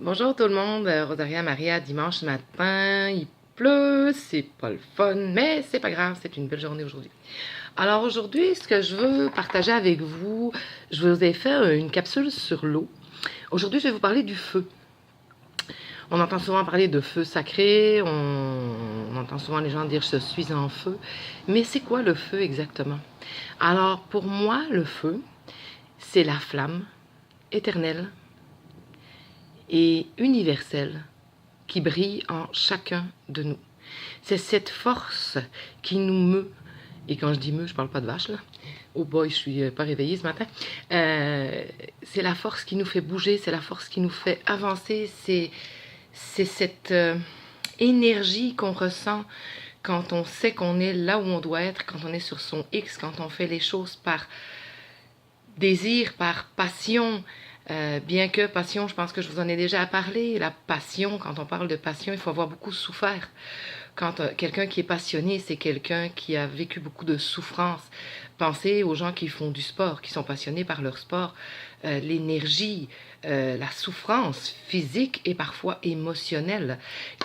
Bonjour tout le monde, Rosaria Maria, dimanche matin, il pleut, c'est pas le fun, mais c'est pas grave, c'est une belle journée aujourd'hui. Alors aujourd'hui, ce que je veux partager avec vous, je vous ai fait une capsule sur l'eau. Aujourd'hui, je vais vous parler du feu. On entend souvent parler de feu sacré, on entend souvent les gens dire je suis en feu, mais c'est quoi le feu exactement? Alors pour moi, le feu, c'est la flamme éternelle et universelle qui brille en chacun de nous. C'est cette force qui nous meut. Et quand je dis meut, je parle pas de vache, là. Oh boy, je suis pas réveillée ce matin. C'est la force qui nous fait bouger, c'est la force qui nous fait avancer, c'est cette énergie qu'on ressent quand on sait qu'on est là où on doit être, quand on est sur son X, quand on fait les choses par désir, par passion. Bien que passion, je pense que je vous en ai déjà parlé, la passion, quand on parle de passion, il faut avoir beaucoup souffert. Quand quelqu'un qui est passionné, c'est quelqu'un qui a vécu beaucoup de souffrance. Pensez aux gens qui font du sport, qui sont passionnés par leur sport. L'énergie, la souffrance physique et parfois émotionnelle,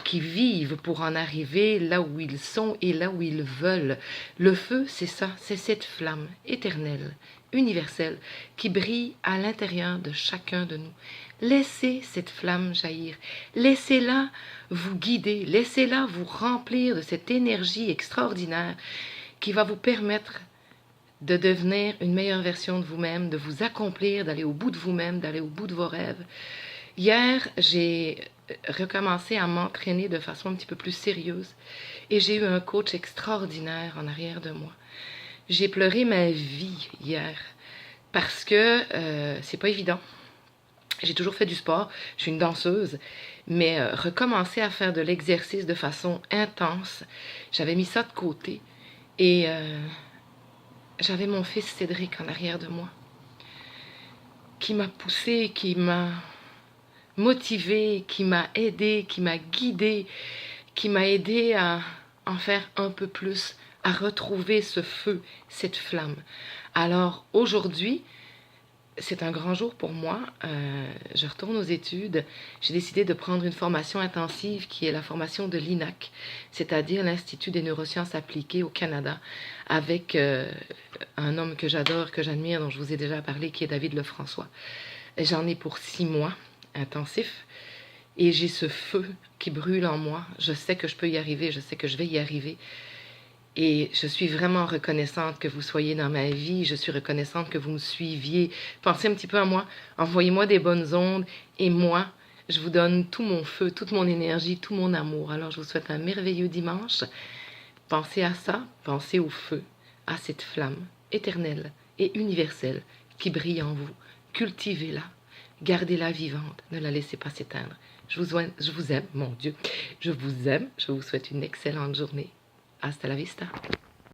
qui vivent pour en arriver là où ils sont et là où ils veulent. Le feu, c'est ça, c'est cette flamme éternelle, universelle, qui brille à l'intérieur de chacun de nous. Laissez cette flamme jaillir. Laissez-la vous guider. Laissez-la vous remplir de cette énergie extraordinaire qui va vous permettre de devenir une meilleure version de vous-même, de vous accomplir, d'aller au bout de vous-même, d'aller au bout de vos rêves. Hier, j'ai recommencé à m'entraîner de façon un petit peu plus sérieuse et j'ai eu un coach extraordinaire en arrière de moi. J'ai pleuré ma vie hier parce que c'est pas évident. J'ai toujours fait du sport, je suis une danseuse, mais recommencer à faire de l'exercice de façon intense, j'avais mis ça de côté et j'avais mon fils Cédric en arrière de moi qui m'a poussé, qui m'a motivé, qui m'a aidé, qui m'a guidé, qui m'a aidé à en faire un peu plus, à retrouver ce feu, cette flamme. Alors aujourd'hui, c'est un grand jour pour moi. Je retourne aux études. J'ai décidé de prendre une formation intensive qui est la formation de l'INAC, c'est-à-dire l'Institut des neurosciences appliquées au Canada, avec un homme que j'adore, que j'admire, dont je vous ai déjà parlé, qui est David Lefrançois. J'en ai pour 6 mois intensifs et j'ai ce feu qui brûle en moi. Je sais que je peux y arriver, je sais que je vais y arriver. Et je suis vraiment reconnaissante que vous soyez dans ma vie. Je suis reconnaissante que vous me suiviez. Pensez un petit peu à moi. Envoyez-moi des bonnes ondes. Et moi, je vous donne tout mon feu, toute mon énergie, tout mon amour. Alors, je vous souhaite un merveilleux dimanche. Pensez à ça. Pensez au feu, à cette flamme éternelle et universelle qui brille en vous. Cultivez-la. Gardez-la vivante. Ne la laissez pas s'éteindre. Je vous aime, mon Dieu. Je vous aime. Je vous souhaite une excellente journée. Hasta la vista.